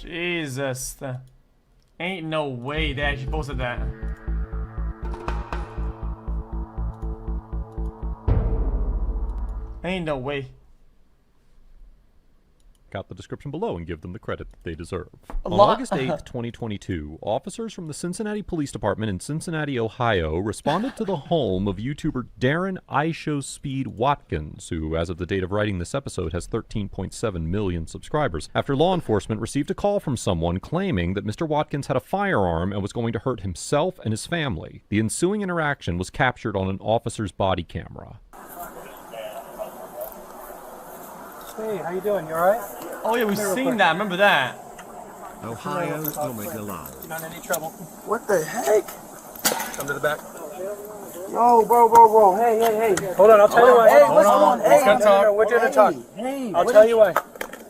Jesus. Ain't no way they actually posted that. Ain't no way. Out the description below and give them the credit that they deserve. On August 8th, 2022, officers from the Cincinnati Police Department in Cincinnati, Ohio, responded to the home of YouTuber Darren ISHOWSPEED Watkins, who, as of the date of writing this episode, has 13.7 million subscribers, after law enforcement received a call from someone claiming that Mr. Watkins had a firearm and was going to hurt himself and his family. The ensuing interaction was captured on an officer's body camera. Hey, how you doing? You alright? Oh yeah, we've seen that. Remember that? Ohio, Omega Line. You not in any trouble? What the heck? Come to the back. Yo, bro. Hey. Hold on, I'll tell you why. Hey, what's going on? Let's go talk. We're gonna talk. Hey, I'll tell you why.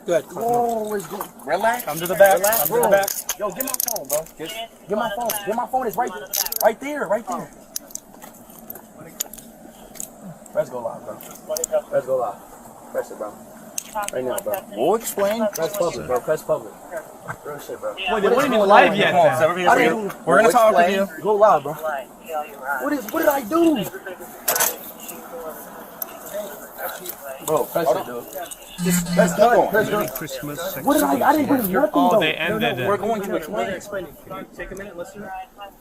Good. Whoa, it's good. Relax. Come to the back. Come to the back. Yo, get my phone, bro. Get my phone. Get my phone. It's right there. Let's go live, bro. Let's go live. Press it, bro. Right now, bro. We'll explain. Press public, bro. Press public. Real shit, bro. Wait, they weren't even live yet. We're gonna talk with you. Go live, bro. What did I do? Bro, press it, dude. That's done. Merry Christmas. What did I didn't do nothing, Oh, though. they ended We're it. going to explain. Explain it. Can you take a minute, listen?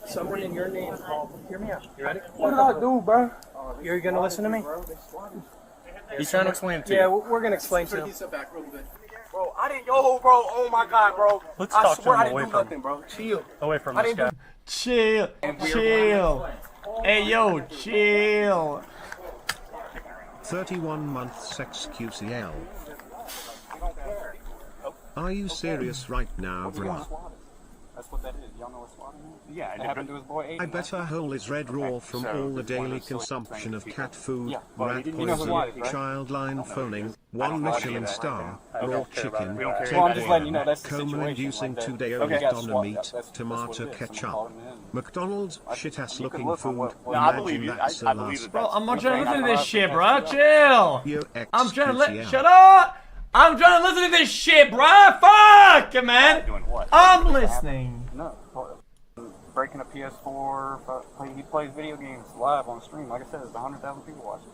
Someone in your name called. Hear me out. You ready? What did I do, bro? You're gonna listen to me? He's trying to explain it to Yeah, you. we're gonna explain to him. Bro, I didn't. Yo, bro. Oh my God, bro. Let's I talk to swear him I didn't away do from nothing, bro. Chill. Away from I this didn't guy. Chill. Hey yo, chill. 31 months XQCL. Are you serious right now, bruh? That's what that is. Y'all know what swatting is? Yeah, it happened to his boy Aiden. I bet a hole is red raw from all the daily consumption of cat food, rat you know who poison, it is, right? child line phoning, one Michelin star, raw chicken, We don't care take about I'm just letting you know one, that's the coma-inducing situation. 2-day Okay, old got on a swat. meat, That's tomato what it is. ketchup. Somebody called him in. McDonald's shit-ass looking look on food, what- No, I believe imagine you. that's I the believe last. it. Bro, I'm trying to listen to this shit, bro. Yeah. Chill. Yo, I'm trying to XQCL. shut up. I'm trying to listen to this shit, bro. Fuck, man. Doing what? I'm listening. No. Breaking a PS4. He plays video games live on stream. Like I said, there's 100,000 people watching.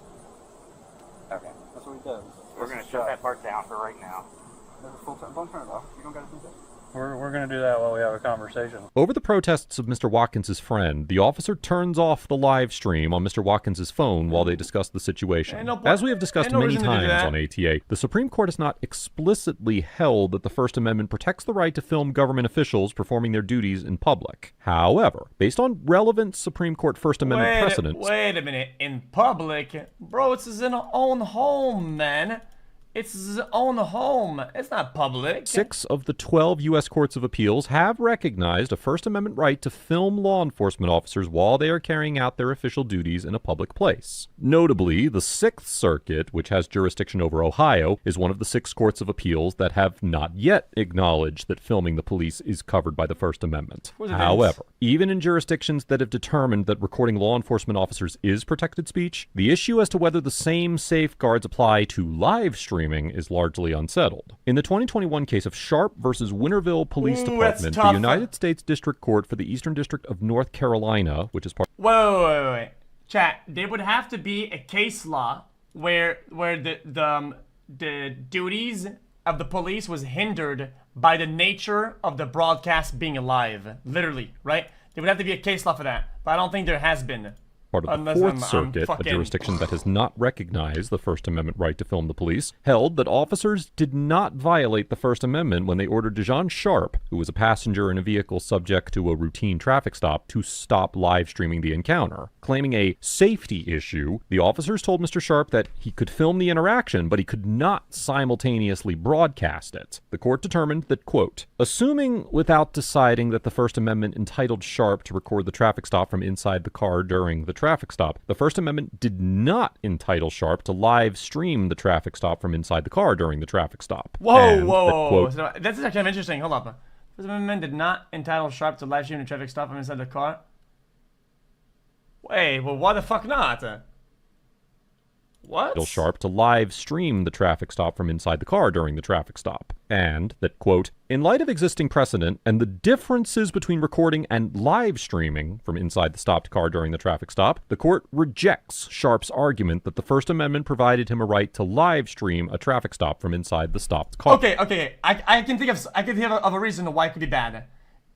Okay. That's what he does. We're going to shut that part down for right now. There's a full time. Don't turn it off. You don't got to do that. We're gonna do that while we have a conversation. Over the protests of Mr. Watkins' friend, the officer turns off the live stream on Mr. Watkins' phone while they discuss the situation. As we have discussed many reason to do times that. on ATA, the Supreme Court has not explicitly held that the First Amendment protects the right to film government officials performing their duties in public. However, based on relevant Supreme Court First Amendment precedents... Wait a minute. In public? Bro, it's his own home, man. It's his own home. It's not public. 6 of the 12 U.S. Courts of Appeals have recognized a First Amendment right to film law enforcement officers while they are carrying out their official duties in a public place. Notably, the Sixth Circuit, which has jurisdiction over Ohio, is one of the 6 courts of appeals that have not yet acknowledged that filming the police is covered by the First Amendment. However, even in jurisdictions that have determined that recording law enforcement officers is protected speech, the issue as to whether the same safeguards apply to live streaming is largely unsettled. In the 2021 case of Sharp versus Winterville Police Department, the United States District Court for the Eastern District of North Carolina, which is part... Wait. Chat, there would have to be a case law where the duties of the police was hindered by the nature of the broadcast being live. Literally, right? There would have to be a case law for that, but I don't think there has been. Part of the Fourth Circuit, a jurisdiction that has not recognized the First Amendment right to film the police, held that officers did not violate the First Amendment when they ordered Dijon Sharp, who was a passenger in a vehicle subject to a routine traffic stop, to stop live streaming the encounter. Claiming a safety issue, the officers told Mr. Sharp that he could film the interaction, but he could not simultaneously broadcast it. The court determined that, quote, assuming without deciding that the First Amendment entitled Sharp to record the traffic stop from inside the car during the traffic stop, the First Amendment did not entitle Sharp to live stream the traffic stop from inside the car during the traffic stop. Whoa. So that's actually kind of interesting. Hold up. First Amendment did not entitle Sharp to live stream the traffic stop from inside the car. Wait, well, why the fuck not? What? Sharp to live stream the traffic stop from inside the car during the traffic stop. And that, quote, in light of existing precedent and the differences between recording and live streaming from inside the stopped car during the traffic stop, the court rejects Sharp's argument that the First Amendment provided him a right to live stream a traffic stop from inside the stopped car. Okay. I can think of a reason why it could be bad.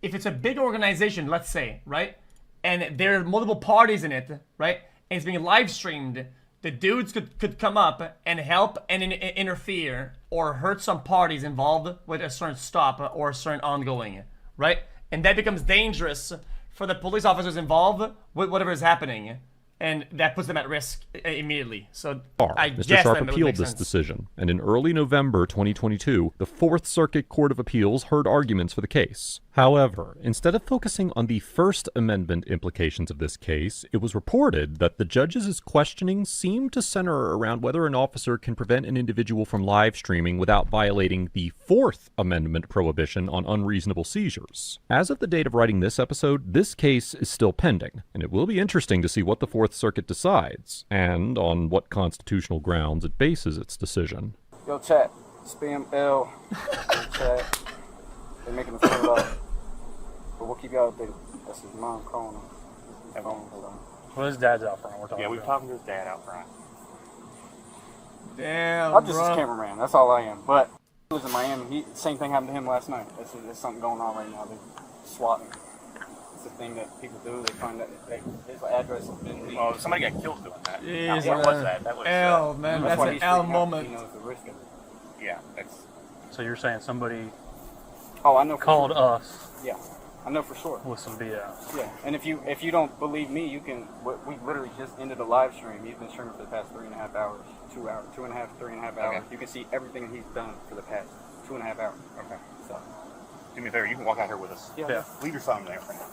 If it's a big organization, let's say, right, and there are multiple parties in it, right, and it's being live streamed, the dudes could come up and help and interfere or hurt some parties involved with a certain stop or a certain ongoing, right? And that becomes dangerous for the police officers involved with whatever is happening. And that puts them at risk immediately. So I Mr. guess Sharp that appealed this decision, and in early November 2022, the Fourth Circuit Court of Appeals heard arguments for the case. However, instead of focusing on the First Amendment implications of this case, it was reported that the judge's questioning seemed to center around whether an officer can prevent an individual from live streaming without violating the Fourth Amendment prohibition on unreasonable seizures. As of the date of writing this episode, this case is still pending, and it will be interesting to see what the Fourth Circuit decides, and on what constitutional grounds it bases its decision. Yo, chat. Spam L. Chat. They're making us fill up. But we'll keep y'all updated. That's his mom calling him. Hold on. Well, his dad's out front. We're talking. Yeah, we're talking to his dad out front. Damn, I'm just his cameraman. That's all I am. But he was in Miami. Same thing happened to him last night. There's something going on right now. They're swatting. It's a thing that people do. They find that his address has been leaked. Oh, somebody got killed doing that. Jeez, Now, what was that? That was L, man. That's why an he's L freaking out. moment. He knows the risk of it. Yeah, that's. So you're saying somebody Oh, I know. called us Yeah, I know for sure. with some BS. Yeah, and if you don't believe me, you can. We literally just ended a live stream. He's been streaming for the past 3.5 hours, 2 hours, 3.5 hours. Okay. You can see everything he's done for the past 2.5 hours. Okay. So, Do me a favor, you can walk out here with us. yeah. Leave your phone there for now.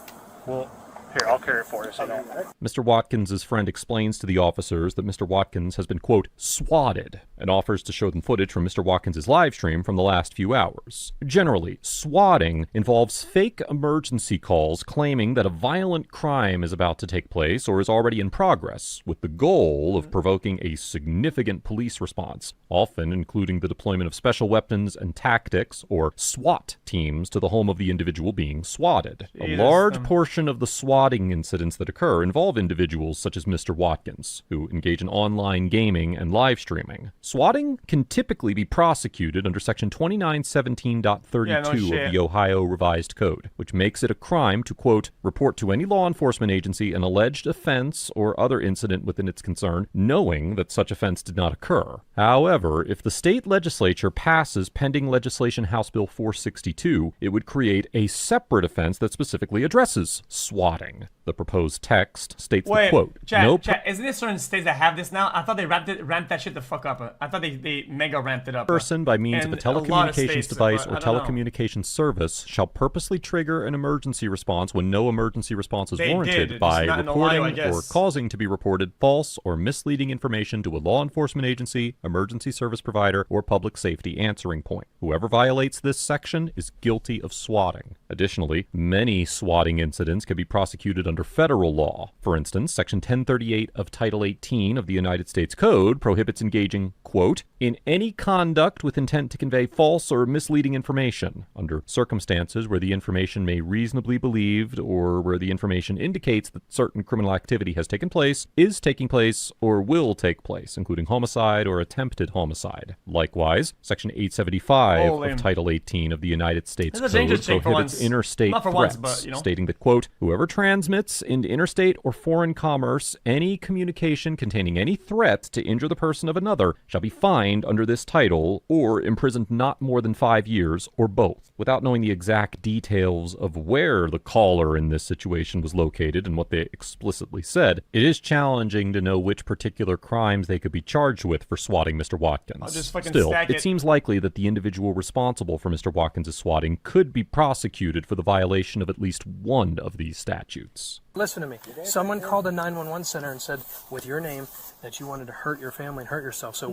Well, here, I'll carry it for you so don't. Mr. Watkins' friend explains to the officers that Mr. Watkins has been, quote, swatted, and offers to show them footage from Mr. Watkins' live stream from the last few hours. Generally, swatting involves fake emergency calls claiming that a violent crime is about to take place or is already in progress, with the goal of provoking a significant police response, often including the deployment of special weapons and tactics, or SWAT teams, to the home of the individual being swatted. A large portion of the swatting incidents that occur involve individuals such as Mr. Watkins, who engage in online gaming and live streaming. Swatting can typically be prosecuted under Section 2917.32 of the Ohio Revised Code, which makes it a crime to, quote, report to any law enforcement agency an alleged offense or other incident within its concern, knowing that such offense did not occur. However, if the state legislature passes pending legislation House Bill 462, it would create a separate offense that specifically addresses swatting. The proposed text states the quote, Chat, isn't there certain states that have this now? I thought they ramped that shit the fuck up. I thought they mega ramped it up. Person by means of a telecommunications device or telecommunications service shall purposely trigger an emergency response when no emergency response is warranted by reporting or causing to be reported false or misleading information to a law enforcement agency, emergency service provider, or public safety answering point. Whoever violates this section is guilty of swatting. Additionally, many swatting incidents can be prosecuted under federal law. For instance, Section 1038 of Title 18 of the United States Code prohibits engaging, quote, in any conduct with intent to convey false or misleading information under circumstances where the information may reasonably be believed or where the information indicates that certain criminal activity has taken place, is taking place, or will take place, including homicide or attempted homicide. Likewise, Section 875 of Title 18 of the United States Code prohibits interstate threats, stating that, quote, whoever transmits into interstate or foreign commerce any communication containing any threat to injure the person of another shall be fined under this title or imprisoned not more than 5 years, or both. Without knowing the exact details of where the caller in this situation was located and what they explicitly said, it is challenging to know which particular crimes they could be charged with for swatting Mr. Watkins. Still, it seems likely that the individual responsible for Mr. Watkins' swatting could be prosecuted for the violation of at least one of these statutes. Listen to me. Someone called the 911 center and said, with your name, that you wanted to hurt your family and hurt yourself. So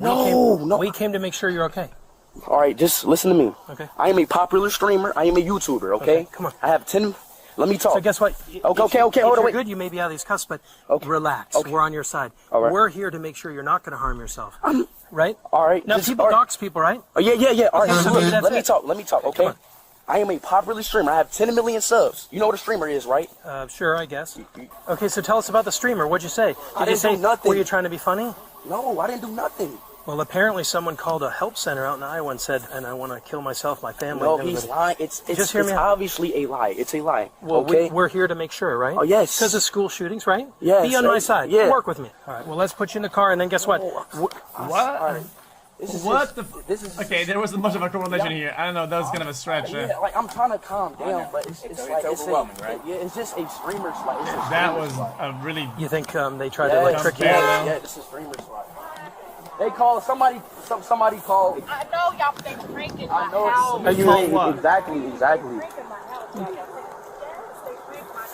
we came to make sure you're okay. All right, just listen to me. Okay. I am a popular streamer. I am a YouTuber, okay? Come on. I have 10 Let me talk. So guess what? Okay, hold on, you're wait. good, you may be out of these cuffs, but Okay. relax. Okay. We're on your side. All right. We're here to make sure you're not going to harm yourself. Right? All right. Now, people dox people, right? Oh, yeah. All right, Okay, so so look, maybe that's let me it. talk, okay? Come on. I am a popular streamer. I have 10 million subs. You know what a streamer is, right? Sure, I guess. Okay, so tell us about the streamer. What'd you say? I Did you didn't say do nothing. were you trying to be funny? No, I didn't do nothing. Well, apparently someone called a help center out in Iowa and said, and I want to kill myself, my family. No, and he's everybody." lying. It's Just hear me out. obviously a lie. It's a lie. Well, okay? we're here to make sure, right? Oh, yes. Because of school shootings, right? Yes, Be on my side. yeah. Work with me. All right, well, let's put you in the car, and then guess what? What? What This is okay, there wasn't much of a correlation here. I don't know, that was kind of a stretch. Yeah, like I'm trying to calm down, but it's like it's overwhelming, right? Yeah, it's just a streamer slide. It's a That streamer was slide. a really... You think they tried to like trick you? Yeah. Yeah, it's a streamer slide. They call somebody called. I know y'all been pranking my I know. house. Are you called what? Exactly. Pranking my house. Yes, they prank my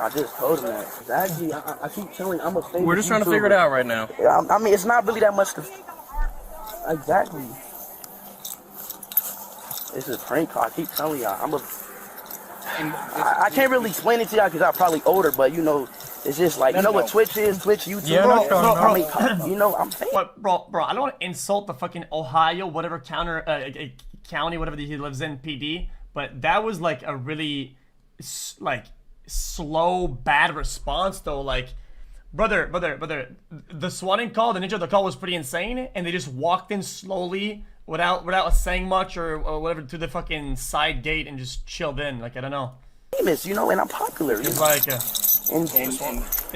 I just told him that. Exactly. I keep telling him I'm a favorite. We're just trying to figure it out right now. Yeah, I mean, it's not really that much to. Exactly. It's a prank call. I keep telling y'all, I can't really explain it to y'all because I'm probably older, but you know, it's just like, you know what Twitch is? Twitch, YouTube. Yeah, no, I mean, you know, I'm saying. But bro, I don't want to insult the fucking Ohio, whatever county, whatever he lives in, PD, but that was like a really, like, slow, bad response though. Like, brother, the swatting call, the nature of the call was pretty insane, and they just walked in slowly without saying much or whatever to the fucking side gate and just chilled in. Like, I don't know. Famous, you know, and I'm popular. It's like, And is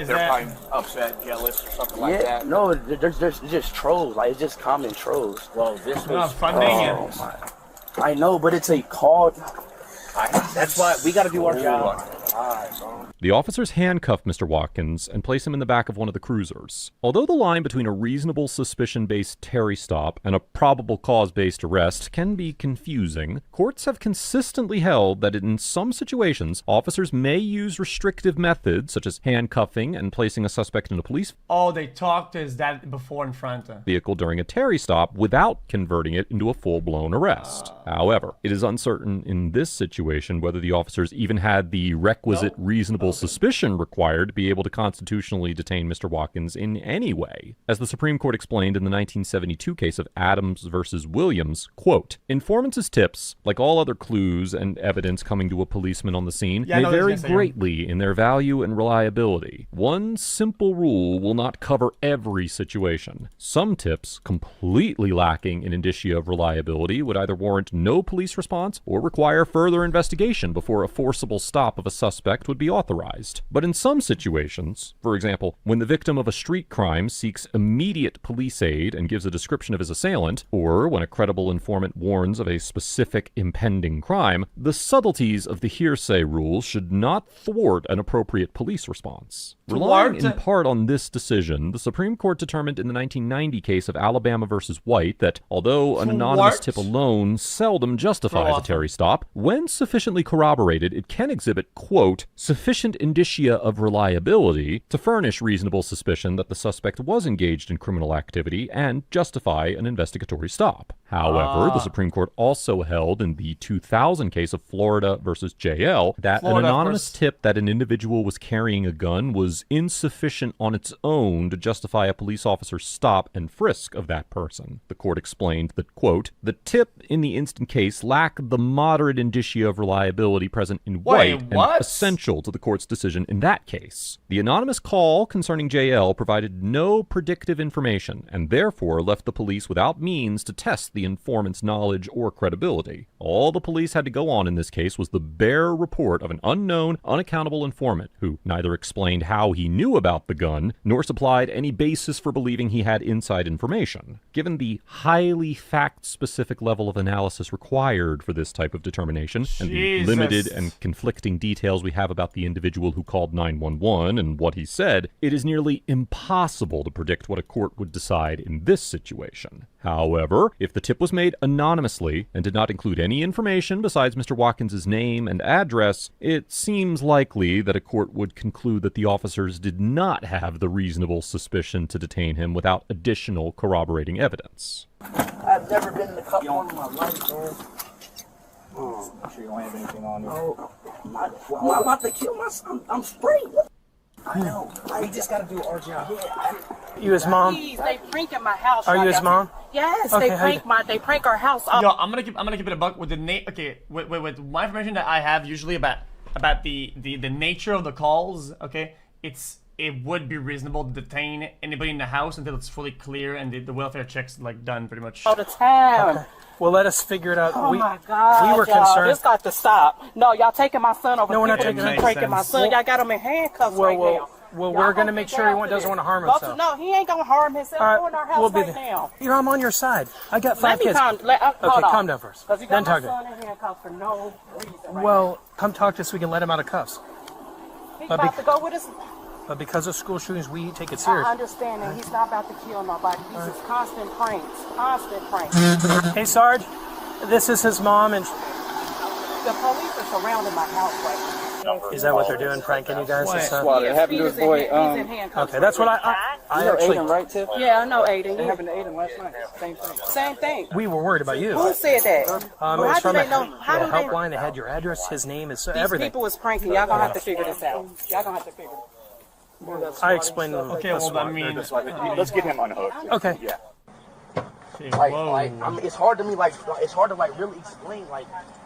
they're that... probably upset, jealous, or something like Yeah, that. no, there's just trolls. Like, it's just common trolls. Well, this No, was. funding Oh my! I know, but it's a call. That's why we got to do our job. The officers handcuff Mr. Watkins and place him in the back of one of the cruisers. Although the line between a reasonable suspicion-based Terry stop and a probable cause-based arrest can be confusing, courts have consistently held that in some situations, officers may use restrictive methods such as handcuffing and placing a suspect in a police Oh, they talked to his dad before in front. vehicle during a Terry stop without converting it into a full-blown arrest. However, it is uncertain in this situation whether the officers even had the requisite reasonable suspicion required to be able to constitutionally detain Mr. Watkins in any way. As the Supreme Court explained in the 1972 case of Adams versus Williams, quote, "Informants' tips, like all other clues and evidence coming to a policeman on the scene, Yeah, I may know what I was vary gonna say. greatly in their value and reliability. One simple rule will not cover every situation. Some tips, completely lacking in indicia of reliability, would either warrant no police response or require further investigation before a forcible stop of a suspect would be authorized. But in some situations, for example, when the victim of a street crime seeks immediate police aid and gives a description of his assailant, or when a credible informant warns of a specific impending crime, the subtleties of the hearsay rules should not thwart an appropriate police response. Relying in part on this decision, the Supreme Court determined in the 1990 case of Alabama versus White that although an anonymous tip alone seldom justifies a Terry stop, when sufficiently corroborated, it can exhibit, quote, sufficient indicia of reliability to furnish reasonable suspicion that the suspect was engaged in criminal activity and justify an investigatory stop. However, the Supreme Court also held in the 2000 case of Florida versus JL that an anonymous tip that an individual was carrying a gun was insufficient on its own to justify a police officer's stop and frisk of that person. The court explained that, quote, the tip in the instant case lacked the moderate indicia of reliability present in White and essential to the court's decision in that case. The anonymous call concerning JL provided no predictive information and therefore left the police without means to test the informant's knowledge or credibility. All the police had to go on in this case was the bare report of an unknown, unaccountable informant who neither explained how he knew about the gun nor supplied any basis for believing he had inside information. Given the highly fact-specific level of analysis required for this type of determination and the limited and conflicting details we have about the individual who called 911 and what he said, it is nearly impossible to predict what a court would decide in this situation. However, if the tip was made anonymously and did not include any information besides Mr. Watkins' name and address, it seems likely that a court would conclude that the officers did not have the reasonable suspicion to detain him without additional corroborating evidence. I've never been in the cup one in my life, man. Make sure you don't have anything on you. Oh, I'm about to kill myself. I'm straight. I know. We just gotta do our job. You his mom? Please, they prank in my house. Are you his mom? Yes, Okay, they prank our house. Yo, I'm gonna keep it a buck with the okay, with my information that I have usually about the nature of the calls. Okay, it would be reasonable to detain anybody in the house until it's fully clear and the welfare checks like done pretty much. All the time. Okay. Well, let us figure it out. Oh my God, we were y'all, concerned. this got to stop. No, y'all taking my son over. No, we're not here. taking him. Pranking my son. Y'all got him in handcuffs right now. Well, we're going to make sure he doesn't want to harm himself. No, he ain't going to harm himself. Go in our house right now. Here, I'm on your side. I got 5 kids. Hold okay, on. calm down first. Because you Then got talk my to son in handcuffs for no reason right Well, come talk to us so we can let him out of cuffs. He's about to go with us. But because of school shootings, we take it I serious. understand that he's not about to kill nobody. These is constant pranks. Constant pranks. Hey, Sarge, this is his mom, and The police are surrounding my house right now. is that what they're doing, pranking you guys? Squad, it happened to his boy. He's in handcuffs. Okay, that's what I actually. Aiden, right, Tiff? Yeah, I know Aiden. It happened to Aiden last night. Same thing. Same thing. We were worried about you. Who said that? It's how from do they know? How do they? helpline. They had your address, his name, is These everything. people was pranking. Y'all gonna have to figure this out. Y'all gonna have to figure it out. I explained them. Okay, well I mean, Let's get him unhooked. Okay. Yeah. It's hard to me, it's hard to really explain,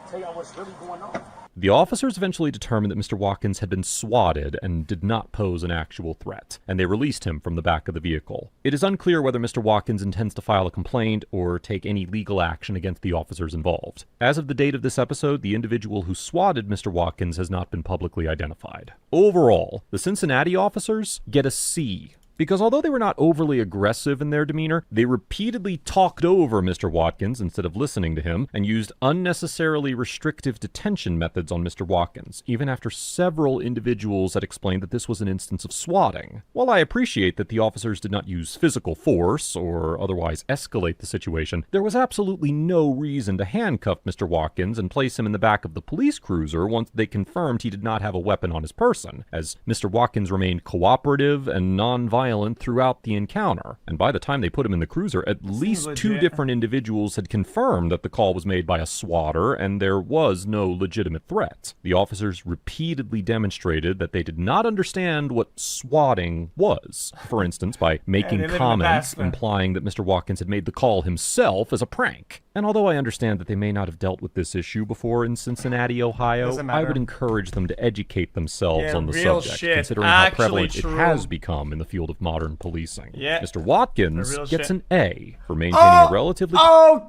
tell y'all what's really going on. The officers eventually determined that Mr. Watkins had been swatted and did not pose an actual threat, and they released him from the back of the vehicle. It is unclear whether Mr. Watkins intends to file a complaint or take any legal action against the officers involved. As of the date of this episode, the individual who swatted Mr. Watkins has not been publicly identified. Overall, the Cincinnati officers get a C, because although they were not overly aggressive in their demeanor, they repeatedly talked over Mr. Watkins instead of listening to him, and used unnecessarily restrictive detention methods on Mr. Watkins, even after several individuals had explained that this was an instance of swatting. While I appreciate that the officers did not use physical force or otherwise escalate the situation, there was absolutely no reason to handcuff Mr. Watkins and place him in the back of the police cruiser once they confirmed he did not have a weapon on his person, as Mr. Watkins remained cooperative and non-violent throughout the encounter, and by the time they put him in the cruiser, at least 2 different individuals had confirmed that the call was made by a swatter and there was no legitimate threat. The officers repeatedly demonstrated that they did not understand what swatting was, for instance by making comments implying that Mr. Watkins had made the call himself as a prank. And although I understand that they may not have dealt with this issue before in Cincinnati, Ohio, I would encourage them to educate themselves on the subject, considering how prevalent it has become in the field of modern policing. Mr. Watkins gets an A for maintaining a relatively calm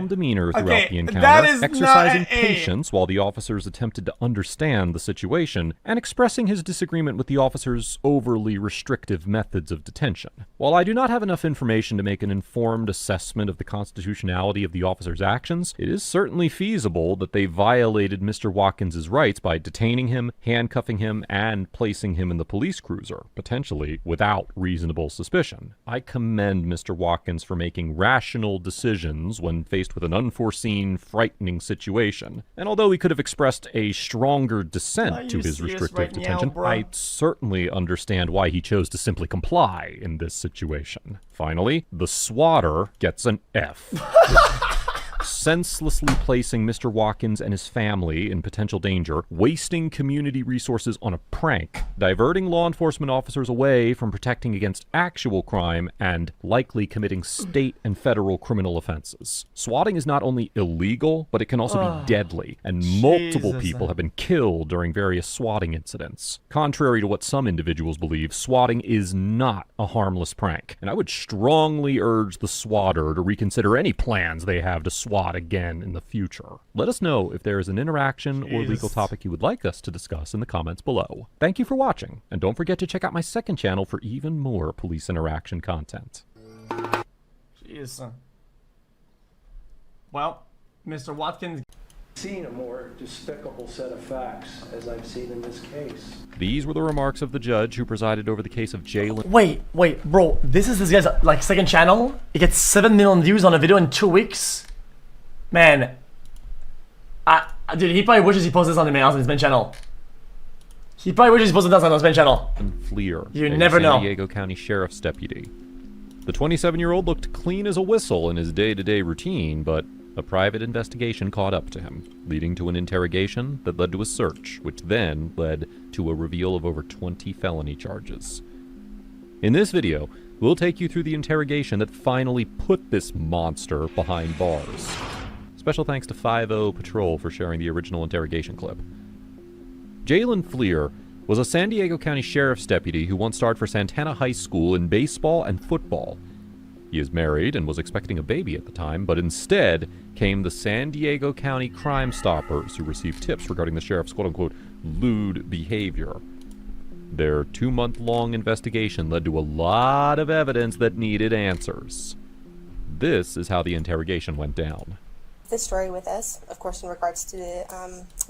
demeanor throughout the encounter, exercising patience while the officers attempted to understand the situation, and expressing his disagreement with the officers' overly restrictive methods of detention. While I do not have enough information to make an informed assessment of the constitutionality of the officers' actions, it is certainly feasible that they violated Mr. Watkins' rights by detaining him, handcuffing him, and placing him in the police cruiser, potentially without reasonable suspicion. I commend Mr. Watkins for making rational decisions when faced with an unforeseen, frightening situation. And although he could have expressed a stronger dissent to his restrictive detention, I certainly understand why he chose to simply comply in this situation. Finally, the swatter gets an F. Senselessly placing Mr. Watkins and his family in potential danger, wasting community resources on a prank, diverting law enforcement officers away from protecting against actual crime, and likely committing state and federal criminal offenses. Swatting is not only illegal, but it can also be deadly, and multiple people have been killed during various swatting incidents. Contrary to what some individuals believe, swatting is not a harmless prank, and I would strongly urge the swatter to reconsider any plans they have to swat again in the future. Let us know if there is an interaction or legal topic you would like us to discuss in the comments below. Thank you for watching, and don't forget to check out my second channel for even more police interaction content. Jeez. Well, Mr. Watkins seen a more despicable set of facts as I've seen in this case. These were the remarks of the judge who presided over the case of Jalen. Wait, bro, this is this guy's second channel? He gets 7 million views on a video in 2 weeks? Man, dude, he probably wishes he posted this on his main channel. He probably wishes he posted this on his main channel. Fleer, you never know. San Diego County Sheriff's deputy. The 27-year-old looked clean as a whistle in his day-to-day routine, but a private investigation caught up to him, leading to an interrogation that led to a search, which then led to a reveal of over 20 felony charges. In this video, we'll take you through the interrogation that finally put this monster behind bars. Special thanks to 5-0 Patrol for sharing the original interrogation clip. Jalen Fleer was a San Diego County Sheriff's deputy who once starred for Santana High School in baseball and football. He is married and was expecting a baby at the time, but instead came the San Diego County Crime Stoppers, who received tips regarding the sheriff's quote-unquote lewd behavior. Their 2-month-long investigation led to a lot of evidence that needed answers. This is how the interrogation went down. This story with us, of course, in regards to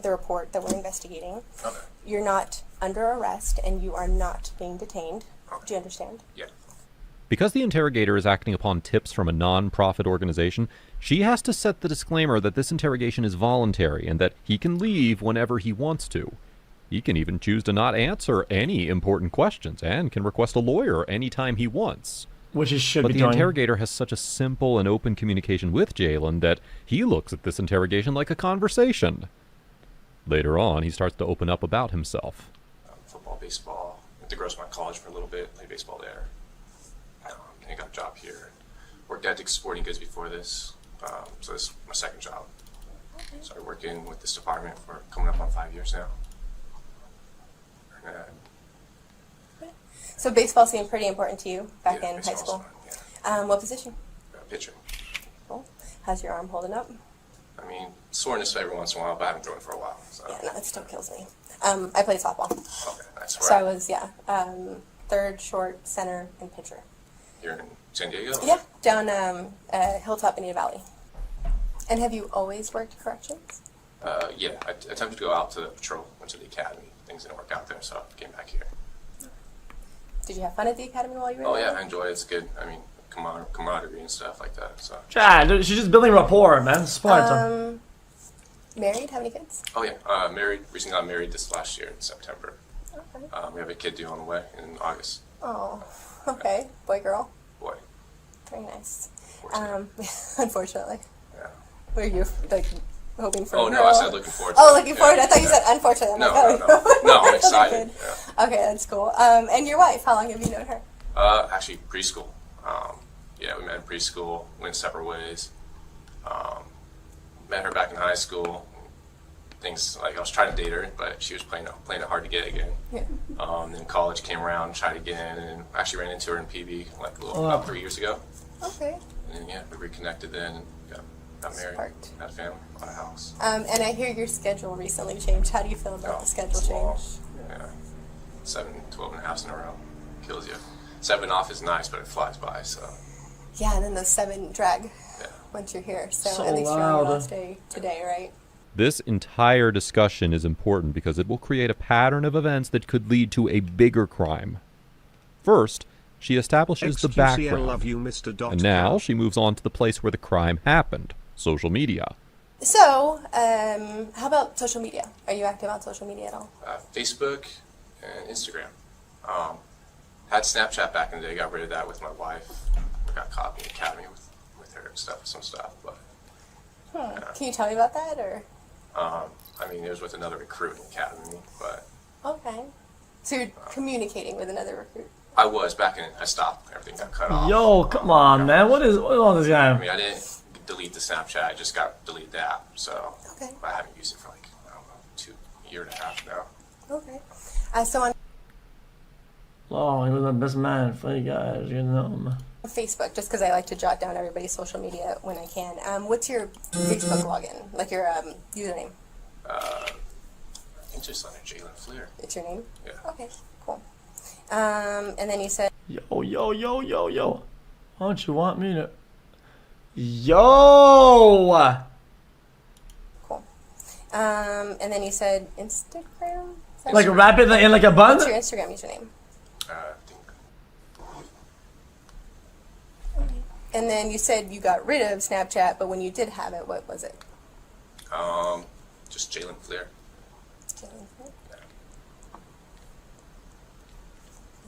the report that we're investigating. Okay. You're not under arrest and you are not being detained. Okay. Do you understand? Yeah. Because the interrogator is acting upon tips from a non-profit organization, she has to set the disclaimer that this interrogation is voluntary and that he can leave whenever he wants to. He can even choose to not answer any important questions and can request a lawyer anytime he wants. Which he should But be the doing. interrogator has such a simple and open communication with Jalen that he looks at this interrogation like a conversation. Later on, he starts to open up about himself. Football, baseball. Went to Grossmont College for a little bit, played baseball there. I got a job here. Worked at Dick's Sporting Goods before this, so this is my second job. Started working with this department for coming up on 5 years now. So baseball seemed pretty important to you back in high school. Fun, What position? pitcher. Cool. How's your arm holding up? I mean, soreness every once in a while, but I haven't thrown for a while. So. Yeah, no, it still kills me. I played softball. Okay, nice. So I was, third, short, center, and pitcher. You're in San Diego? Yeah, down Hilltop, Indian Valley. And have you always worked corrections? Yeah, I attempted to go out to the patrol, went to the academy. Things didn't work out there, so I came back here. Did you have fun at the academy while you were Oh there? yeah, I enjoyed it. It's good. I mean, camaraderie and stuff like that. So. Chad, she's just building rapport, man. Smart. Married? How many kids? Oh yeah, married. Recently got married this last year in September. Okay. We have a kid due on the way in August. Oh, okay. Boy, girl. Boy. Very nice. Unfortunately. Yeah. Were you like hoping for? Oh a no, girl? I said looking forward to Oh, it. looking forward. I thought you said unfortunately. I'm No, like, no, I'm excited. Yeah. Okay, that's cool. And your wife? How long have you known her? Actually, preschool. Yeah, we met in preschool. Went separate ways. Met her back in high school. Things like I was trying to date her, but she was playing it hard to get again. Yeah. Then college came around, tried again, and actually ran into her in PB like about 3 years ago. Okay. And then, yeah, we reconnected then and got married, Sparked. had a family, bought a house. And I hear your schedule recently changed. How do you feel about the schedule change? Yeah, 12 and a half in a row kills you. 7 off is nice, but it flies by. So. Yeah, and then the 7 drag once you're here. So at least you're on your last day today, right? This entire discussion is important because it will create a pattern of events that could lead to a bigger crime. First, she establishes the XQC, background, I love you, Mr. and now she moves on to the place where the crime happened, social media. So, how about social media? Are you active on social media at all? Facebook and Instagram. Had Snapchat back in the day, got rid of that with my wife. We got caught in the academy with her and stuff, some stuff. But Can you tell me about that, or? I mean, it was with another recruit in the academy, but. Okay. So you're communicating with another recruit? I was back in. I stopped. Everything got cut off. Yo, come on, man. What is all this guy? I mean, I didn't delete the Snapchat. I just got deleted the app. So I haven't used it for like I don't know, 2 years and a half now. Okay. So on Oh, he was the best man for you guys, you know. Facebook, just because I like to jot down everybody's social media when I can. What's your Facebook login? Like your username? I think just under Jalen Fleer. It's your name? Yeah. Okay, cool. And then you said... Yo. Why don't you want me to... Yo! Cool. And then you said Instagram? Like wrap it in like a bun? What's your Instagram username? And then you said you got rid of Snapchat, but when you did have it, what was it? Just Jalen Fleer.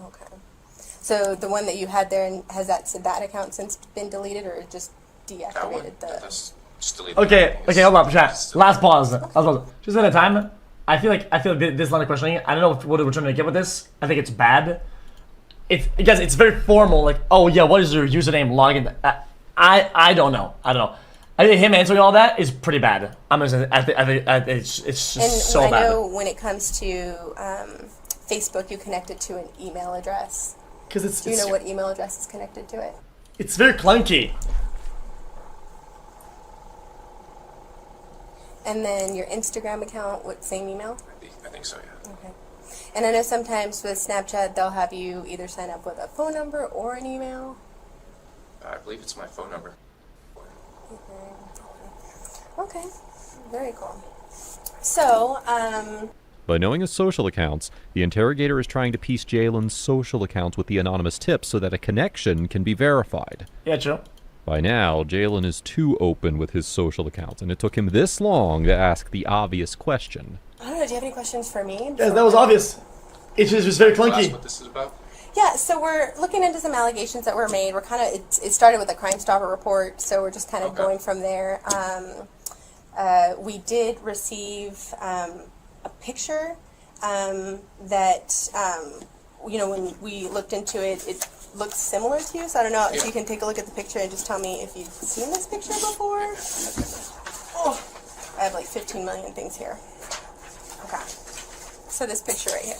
Okay. So the one that you had there, has that account since been deleted or just deactivated? just delete. Okay, hold up, chat. Last pause. Just at a time. I feel like this line of questioning. I don't know what we're trying to get with this. I think it's bad. It's very formal. Like, oh yeah, what is your username? Login. I don't know. I think him answering all that is pretty bad. I'm gonna say. I think it's just so bad. I know when it comes to Facebook, you connect it to an email address. Do you know what email address is connected to it? It's very clunky. And then your Instagram account, what, same email? I think so, yeah. Okay. And I know sometimes with Snapchat, they'll have you either sign up with a phone number or an email. I believe it's my phone number. Okay, very cool. So, By knowing his social accounts, the interrogator is trying to piece Jalen's social accounts with the anonymous tips so that a connection can be verified. Yeah, true. By now, Jalen is too open with his social accounts, and it took him this long to ask the obvious question. I don't know, do you have any questions for me? Yeah, that was obvious. It's just very clunky. That's what this is about? Yeah, so we're looking into some allegations that were made. We're kind of, it started with a Crime Stopper report, so we're just kind of going from there. We did receive a picture that, when we looked into it, it looks similar to you, so I don't know if you can take a look at the picture and just tell me if you've seen this picture before. Oh, I have like 15 million things here. Okay, so this picture right here.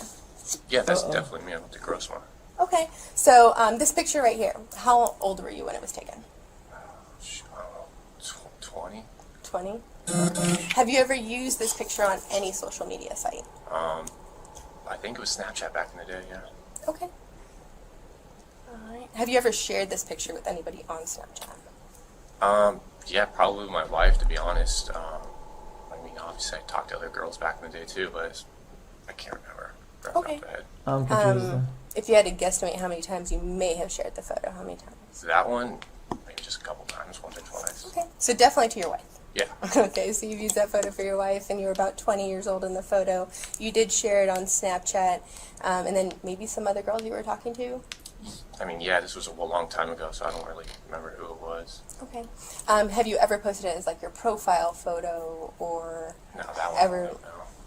Yeah, that's definitely me with the gross one. Okay, so this picture right here, how old were you when it was taken? I don't know, 20. 20? Have you ever used this picture on any social media site? I think it was Snapchat back in the day, yeah. Okay. Alright. Have you ever shared this picture with anybody on Snapchat? Yeah, probably with my wife, to be honest. I mean, obviously I talked to other girls back in the day too, but I can't remember. Okay. I'm confused. If you had to guesstimate how many times you may have shared the photo, how many times? That one, maybe just a couple times, once or twice. Okay. So definitely to your wife. Yeah. Okay, so you've used that photo for your wife, and you were about 20 years old in the photo. You did share it on Snapchat, and then maybe some other girls you were talking to? I mean, yeah, this was a long time ago, so I don't really remember who it was. Okay. Have you ever posted it as like your profile photo, or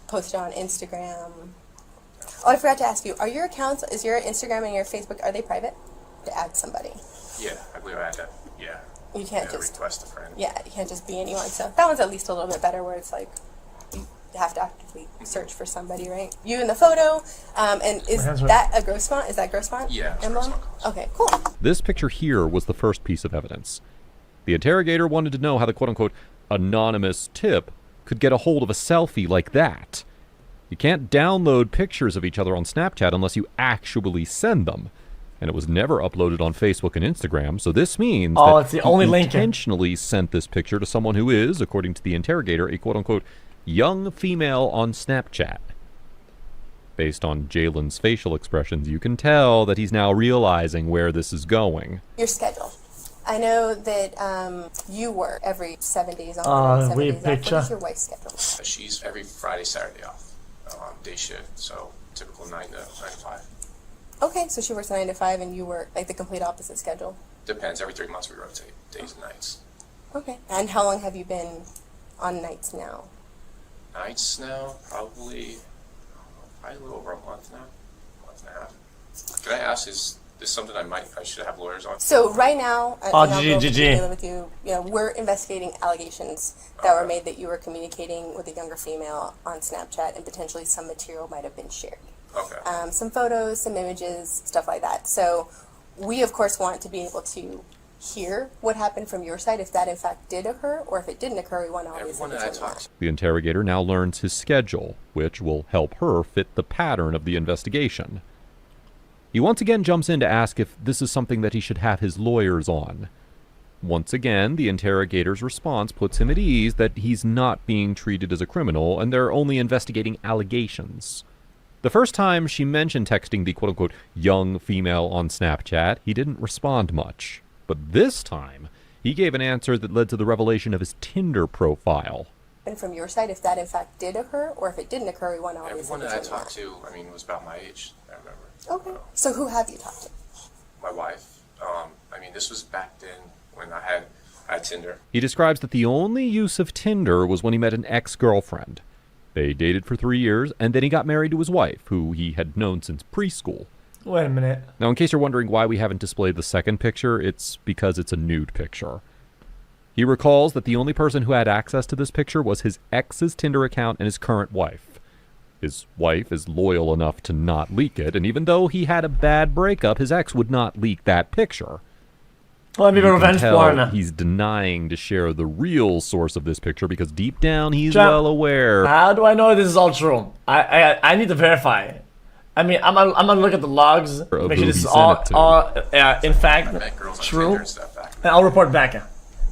posted on Instagram? Oh, I forgot to ask you, are your accounts, is your Instagram and your Facebook, are they private? To add somebody? Yeah, I believe I had to, yeah. You can't just request a friend. Yeah, you can't just be anyone. So that one's at least a little bit better, where it's like you have to actively search for somebody, right? You in the photo, and is that a gross font? Is that gross font? Yeah, emblem? Okay, cool. This picture here was the first piece of evidence. The interrogator wanted to know how the quote-unquote anonymous tip could get a hold of a selfie like that. You can't download pictures of each other on Snapchat unless you actually send them. And it was never uploaded on Facebook and Instagram, so this means that it's the only link. Intentionally sent this picture to someone who is, according to the interrogator, a quote-unquote young female on Snapchat. Based on Jalen's facial expressions, you can tell that he's now realizing where this is going. Your schedule. I know that you work every 7 days on, 7 days off. What is your wife's schedule? She's every Friday, Saturday off, day shift, so typical 9 to 5. Okay, so she works 9 to 5 and you work like the complete opposite schedule? Depends. Every 3 months we rotate days and nights. Okay. And how long have you been on nights now? Nights now? Probably a little over a month now. Month and a half. Can I ask, is this something I should have lawyers on? So right now, GG. with you, we're investigating allegations that were made that you were communicating with a younger female on Snapchat, and potentially some material might have been shared. Okay. Some photos, some images, stuff like that. So we, of course, want to be able to hear what happened from your side, if that in fact did occur, or if it didn't occur, we want to obviously determine that. The interrogator now learns his schedule, which will help her fit the pattern of the investigation. He once again jumps in to ask if this is something that he should have his lawyers on. Once again, the interrogator's response puts him at ease that he's not being treated as a criminal, and they're only investigating allegations. The first time she mentioned texting the quote-unquote young female on Snapchat, he didn't respond much. But this time, he gave an answer that led to the revelation of his Tinder profile. And from your side, if that in fact did occur, or if it didn't occur, we want to obviously Everyone that I talked to, was about my age, I remember. Okay. So who have you talked to? My wife. This was back then when I had I had Tinder. He describes that the only use of Tinder was when he met an ex-girlfriend. They dated for 3 years, and then he got married to his wife, who he had known since preschool. Wait a minute. Now, in case you're wondering why we haven't displayed the second picture, it's because it's a nude picture. He recalls that the only person who had access to this picture was his ex's Tinder account and his current wife. His wife is loyal enough to not leak it, and even though he had a bad breakup, his ex would not leak that picture. Well, maybe revenge porn. He's denying to share the real source of this picture because deep down he's well aware. How do I know this is all true? I need to verify. I mean, I'm gonna look at the logs, make sure this is all in fact true, and I'll report back.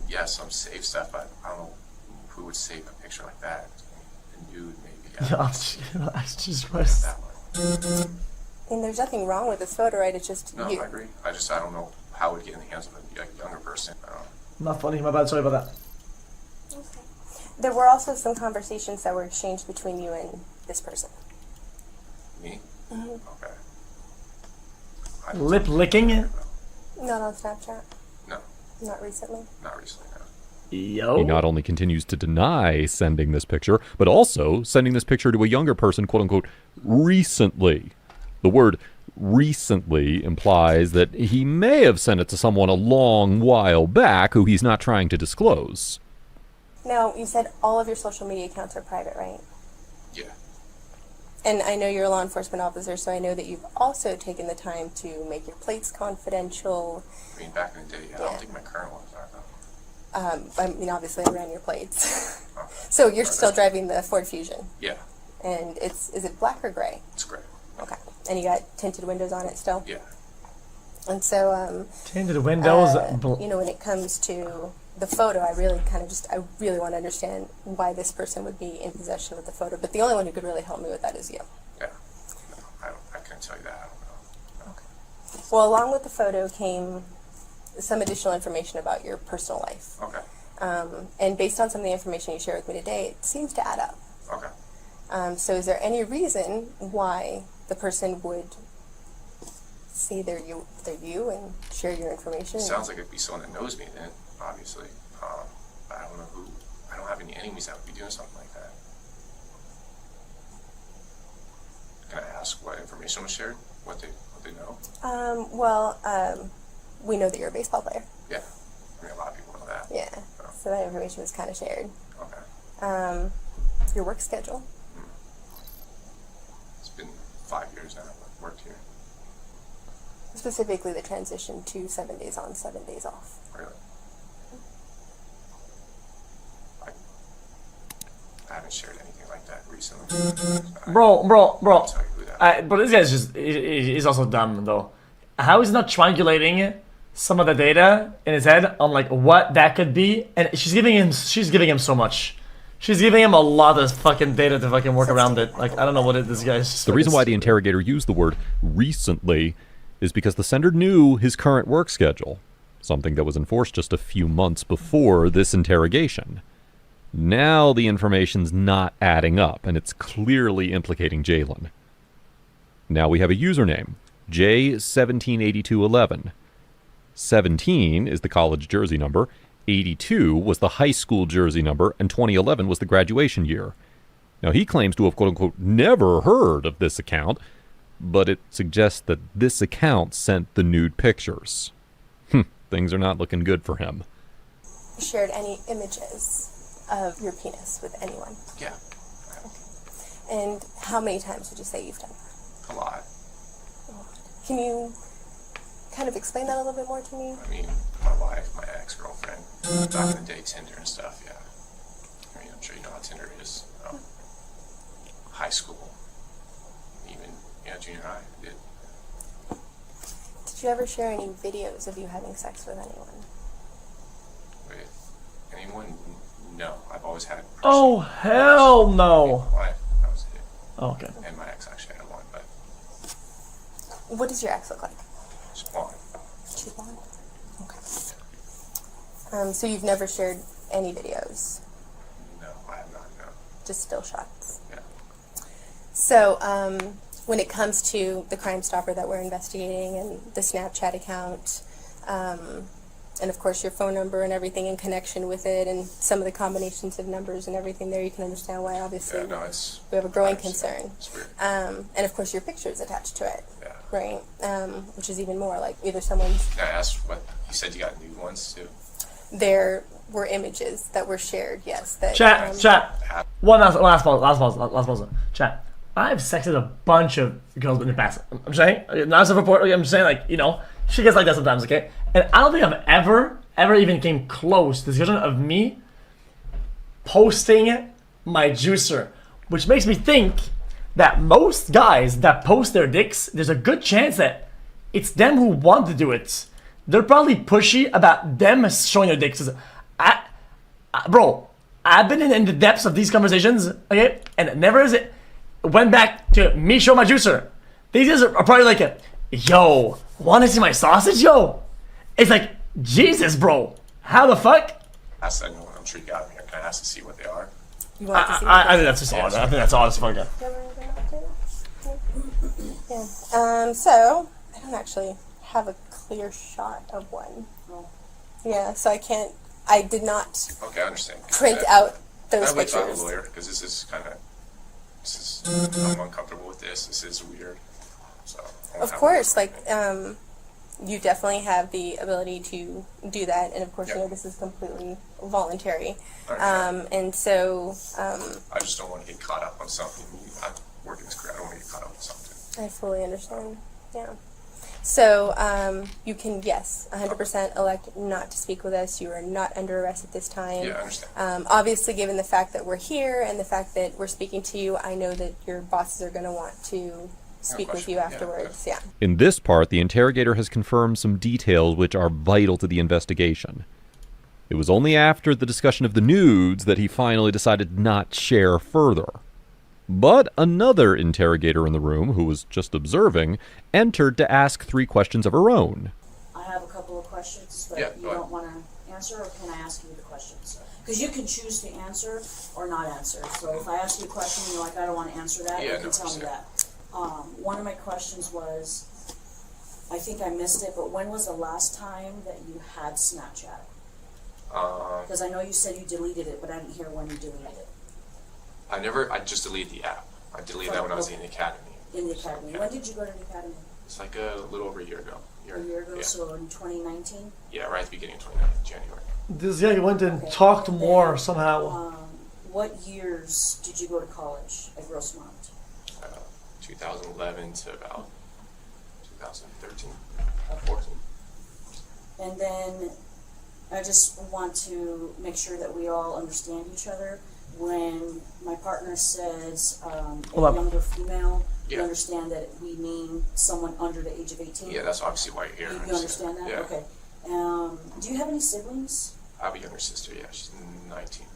Yeah, some safe stuff, but I don't know who would save a picture like that. A nude, maybe. Jesus Christ. I mean, there's nothing wrong with this photo, right? It's just No, you. I agree. I don't know how it would get in the hands of a younger person. Not funny, my bad, sorry about that. Okay. There were also some conversations that were exchanged between you and this person. Me? Mm-hmm. Okay. Lip licking? Not on Snapchat? No. Not recently? Not recently, no. Yo. He not only continues to deny sending this picture, but also sending this picture to a younger person, quote-unquote, recently. The word recently implies that he may have sent it to someone a long while back who he's not trying to disclose. Now, you said all of your social media accounts are private, right? Yeah. And I know you're a law enforcement officer, so I know that you've also taken the time to make your plates confidential. I mean, back in the day, I don't think my current ones are, though. I mean, obviously I ran your plates. So you're still driving the Ford Fusion? Yeah. And is it black or gray? It's gray. Okay. And you got tinted windows on it still? Yeah. And so, tinted windows. you know, when it comes to the photo, I really want to understand why this person would be in possession of the photo. But the only one who could really help me with that is you. Yeah. No, I couldn't tell you that. I don't know. Okay. Well, along with the photo came some additional information about your personal life. Okay. And based on some of the information you shared with me today, it seems to add up. Okay. So is there any reason why the person would say they're you and share your information? It sounds like it'd be someone that knows me then, obviously. But I don't know who. I don't have any enemies that would be doing something like that. Can I ask what information was shared? What they know? We know that you're a baseball player. Yeah. I mean, a lot of people know that. Yeah. So that information was kind of shared. Okay. Your work schedule. It's been 5 years now I've worked here. Specifically the transition to 7 days on, 7 days off. Really? I haven't shared anything like that recently. Bro. But this guy's he's also dumb, though. How is he not triangulating some of the data in his head on, like, what that could be? And she's giving him so much. She's giving him a lot of fucking data to fucking work around it. Like, I don't know what this guy's... The reason why the interrogator used the word recently is because the sender knew his current work schedule, something that was enforced just a few months before this interrogation. Now the information's not adding up, and it's clearly implicating Jalen. Now we have a username, J178211. 17 is the college jersey number, 82 was the high school jersey number, and 2011 was the graduation year. Now he claims to have quote-unquote never heard of this account, but it suggests that this account sent the nude pictures. Things are not looking good for him. Shared any images of your penis with anyone? Yeah. Okay. And how many times would you say you've done that? A lot. Can you kind of explain that a little bit more to me? I mean, my wife, my ex-girlfriend, back in the day, Tinder and stuff, yeah. I mean, I'm sure you know how Tinder is. High school, even, junior high, I did. Did you ever share any videos of you having sex with anyone? With anyone? No. I've always had... Oh, hell no! My wife, that was it. Oh, okay. And my ex actually had one, but... What does your ex look like? She's blonde. She's blonde? Okay. So you've never shared any videos? No, I have not, no. Just still shots? Yeah. So, when it comes to the Crime Stopper that we're investigating and the Snapchat account, And of course your phone number and everything in connection with it, and some of the combinations of numbers and everything there, you can understand why obviously we have a growing concern. It's weird. And of course your picture is attached to it, Yeah. right? Which is even more like either someone's... Can I ask what, you said you got new ones too? There were images that were shared, yes. That, Chat. One last pause. Chat. I've sexted a bunch of girls in the past. I'm saying, not as a report. I'm just saying, like, you know, she gets like that sometimes, okay? And I don't think I've ever even came close to the discussion of me posting my juicer, which makes me think that most guys that post their dicks, there's a good chance that it's them who want to do it. They're probably pushy about them showing their dicks. Bro, I've been in the depths of these conversations, okay? And it never is it went back to me show my juicer. These guys are probably like, yo, wanna see my sausage, yo? It's like, Jesus, bro. How the fuck? I'm sure you got them here. Can I ask to see what they are? You want to see I think that's just odd. I think that's odd as fuck. Yeah. So I don't actually have a clear shot of one. Yeah, so I did not Okay, I understand. print out those I would talk to pictures. a lawyer, because I'm uncomfortable with this. This is weird. So, Of course, like, you definitely have the ability to do that, and of course, you know, this is completely voluntary. And so, I just don't want to get caught up on something. I'm working this career. I don't want to get caught up on something. I fully understand. Yeah. So, you can, yes, 100% elect not to speak with us. You are not under arrest at this time. Yeah, I understand. Obviously, given the fact that we're here and the fact that we're speaking to you, I know that your bosses are going to want to speak with you afterwards. Yeah. In this part, the interrogator has confirmed some details which are vital to the investigation. It was only after the discussion of the nudes that he finally decided not to share further. But another interrogator in the room, who was just observing, entered to ask 3 questions of her own. I have a couple of questions that you don't want to answer, or can I ask you the questions? Because you can choose to answer or not answer. So if I ask you a question and you're like, I don't want to answer that, you can tell me that. One of my questions was, I think I missed it, but when was the last time that you had Snapchat? Because I know you said you deleted it, but I didn't hear when you deleted it. I just deleted the app. I deleted that when I was in the academy. In the academy. When did you go to the academy? It's like a little over a year ago. A year ago, so in 2019? Yeah, right at the beginning of 2019, January. This guy went and talked more somehow. What years did you go to college at Grossmont? 2011 to about 2013, 14. And then I just want to make sure that we all understand each other. When my partner says a younger female, you understand that we mean someone under the age of 18? Yeah, that's obviously why you're here. You understand that? Yeah. Okay. Do you have any siblings? I have a younger sister, yeah. She's 19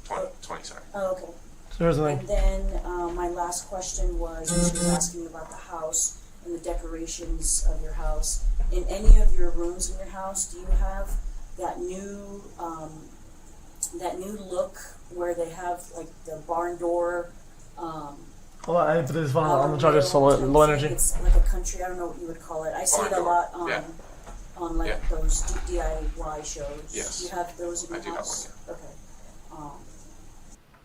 right now. 20, sorry. Oh, okay. And then my last question was, she was asking about the house and the decorations of your house. In any of your rooms in your house, do you have that new look where they have like the barn door? Hold on, I put this one on the charger, so low energy. It's like a country, I don't know what you would call it. I see it a lot on like those DIY shows. Yes. Do you have those in your I do house? have one, Okay.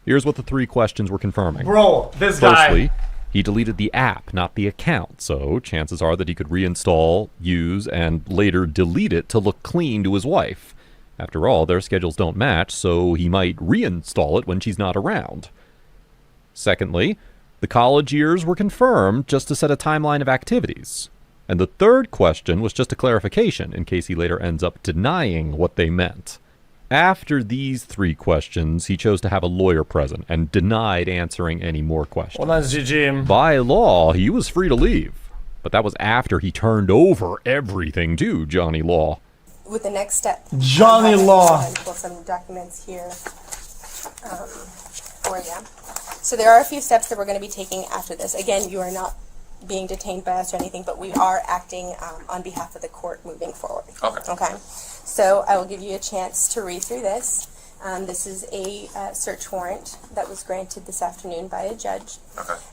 Here's what the 3 questions were confirming. Bro, this guy. Firstly, he deleted the app, not the account, so chances are that he could reinstall, use, and later delete it to look clean to his wife. After all, their schedules don't match, so he might reinstall it when she's not around. Secondly, the college years were confirmed just to set a timeline of activities. And the 3rd question was just a clarification, in case he later ends up denying what they meant. After these 3 questions, he chose to have a lawyer present and denied answering any more questions. Well, that's GG. By law, he was free to leave. But that was after he turned over everything to Johnny Law. With the next step. Johnny Law. Pull some documents here for you. So there are a few steps that we're going to be taking after this. Again, you are not being detained by us or anything, but we are acting on behalf of the court moving forward. Okay. So I will give you a chance to read through this. This is a search warrant that was granted this afternoon by a judge.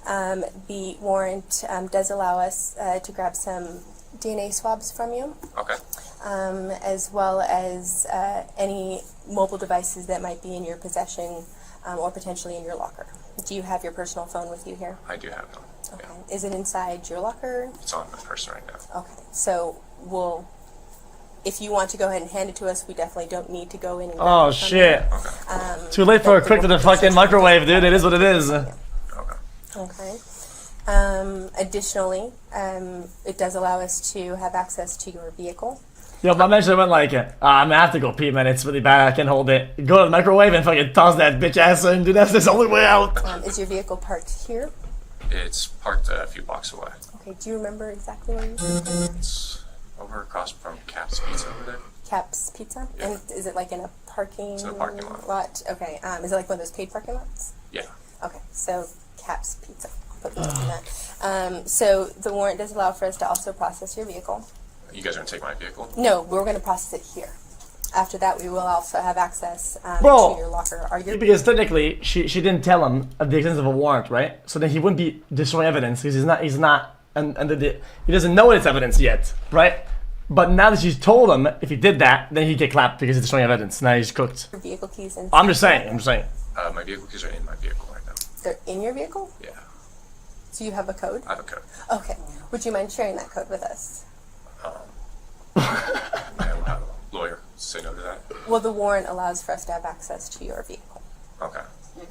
The warrant does allow us to grab some DNA swabs from you. Okay. As well as any mobile devices that might be in your possession or potentially in your locker. Do you have your personal phone with you here? I do have one. Okay. Yeah. Is it inside your locker? It's on my person right now. Okay. So if you want to go ahead and hand it to us, we definitely don't need to go in and oh shit. Okay. Too late for a quick to the fucking microwave, dude. It is what it is. Yeah. Okay. Additionally, it does allow us to have access to your vehicle. Yo, my mention went like, I'm gonna have to go pee, man. It's really bad. I can't hold it. Go to the microwave and fucking toss that bitch ass in, dude. That's the only way out. Is your vehicle parked here? It's parked a few blocks away. Okay. Do you remember exactly where you are? It's over across from Cap's Pizza over there. Cap's Pizza? Yeah. And is it like in a parking, it's in a parking lot? Okay. Is it like one of those paid parking lots? Yeah. Okay. So Cap's Pizza. Put the on that. So the warrant does allow for us to also process your vehicle. You guys are gonna take my vehicle? No, we're gonna process it here. After that, we will also have access to your locker. Because technically, she didn't tell him of the existence of a warrant, right? So then he wouldn't be destroying evidence because he's not, he doesn't know it's evidence yet, right? But now that she's told him, if he did that, then he'd get clapped because he's destroying evidence. Now he's cooked. Your vehicle keys inside. I'm just saying. My vehicle keys are in my vehicle right now. They're in your vehicle? Yeah. So you have a code? I have a code. Okay. Would you mind sharing that code with us? I don't have a lawyer. Say no to that. Well, the warrant allows for us to have access to your vehicle. Okay.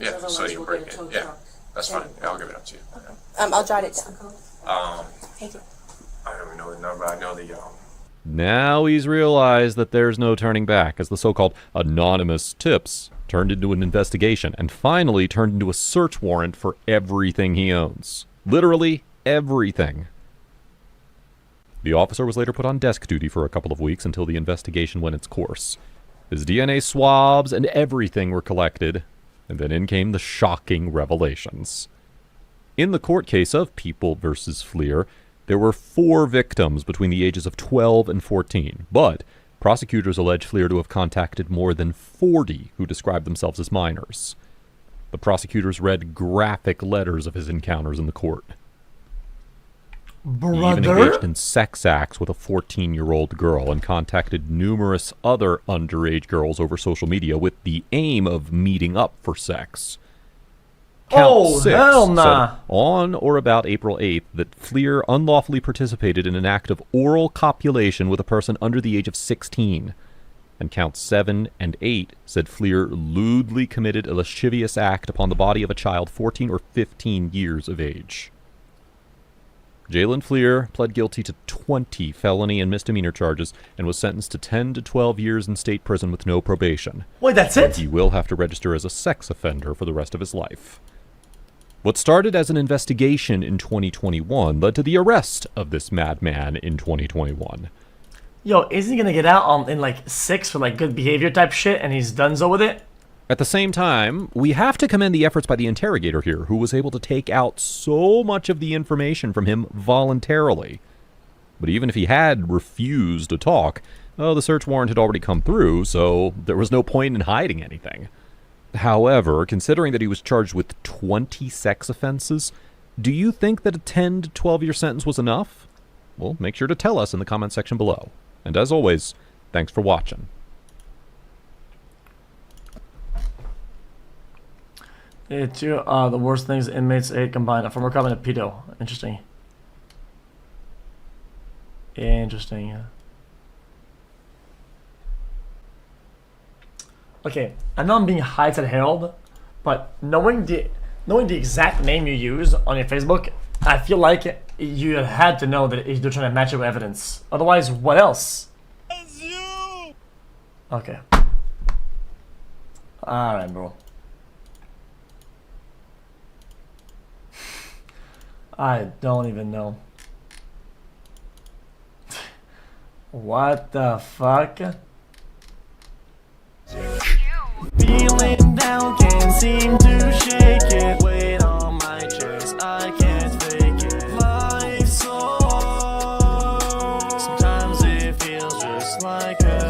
Yeah, so you break it. Yeah, that's fine. Yeah, I'll give it up to you. Okay. I'll jot it down. Thank you. I don't know the number. I know the Now he's realized that there's no turning back, as the so-called anonymous tips turned into an investigation and finally turned into a search warrant for everything he owns. Literally everything. The officer was later put on desk duty for a couple of weeks until the investigation went its course. His DNA swabs and everything were collected, and then in came the shocking revelations. In the court case of People versus Fleer, there were 4 victims between the ages of 12 and 14, but prosecutors allege Fleer to have contacted more than 40 who described themselves as minors. The prosecutors read graphic letters of his encounters in the court. Brother? He even engaged in sex acts with a 14-year-old girl and contacted numerous other underage girls over social media with the aim of meeting up for sex. Count 6 hell nah. said on or about April 8th that Fleer unlawfully participated in an act of oral copulation with a person under the age of 16. And counts 7 and 8 said Fleer lewdly committed a lascivious act upon the body of a child 14 or 15 years of age. Jalen Fleer pled guilty to 20 felony and misdemeanor charges and was sentenced to 10 to 12 years in state prison with no probation. Wait, that's it? He will have to register as a sex offender for the rest of his life. What started as an investigation in 2021 led to the arrest of this madman in 2021. Yo, isn't he gonna get out in like 6 for like good behavior type shit and he's donezo with it? At the same time, we have to commend the efforts by the interrogator here, who was able to take out so much of the information from him voluntarily. But even if he had refused to talk, the search warrant had already come through, so there was no point in hiding anything. However, considering that he was charged with 20 sex offenses, do you think that a 10 to 12-year sentence was enough? Well, make sure to tell us in the comment section below. And as always, thanks for watching. Two the worst things inmates ate combined. A former comment of pedo. Interesting. Interesting. Okay, I know I'm being high-tech Harold, but knowing the exact name you use on your Facebook, I feel like you had to know that they're trying to match it with evidence. Otherwise, what else? Okay. Alright, bro. I don't even know. What the fuck? Feeling down, can't seem to shake it. Weight on my chest, I can't fake it. Life's so hard. Sometimes it feels just like a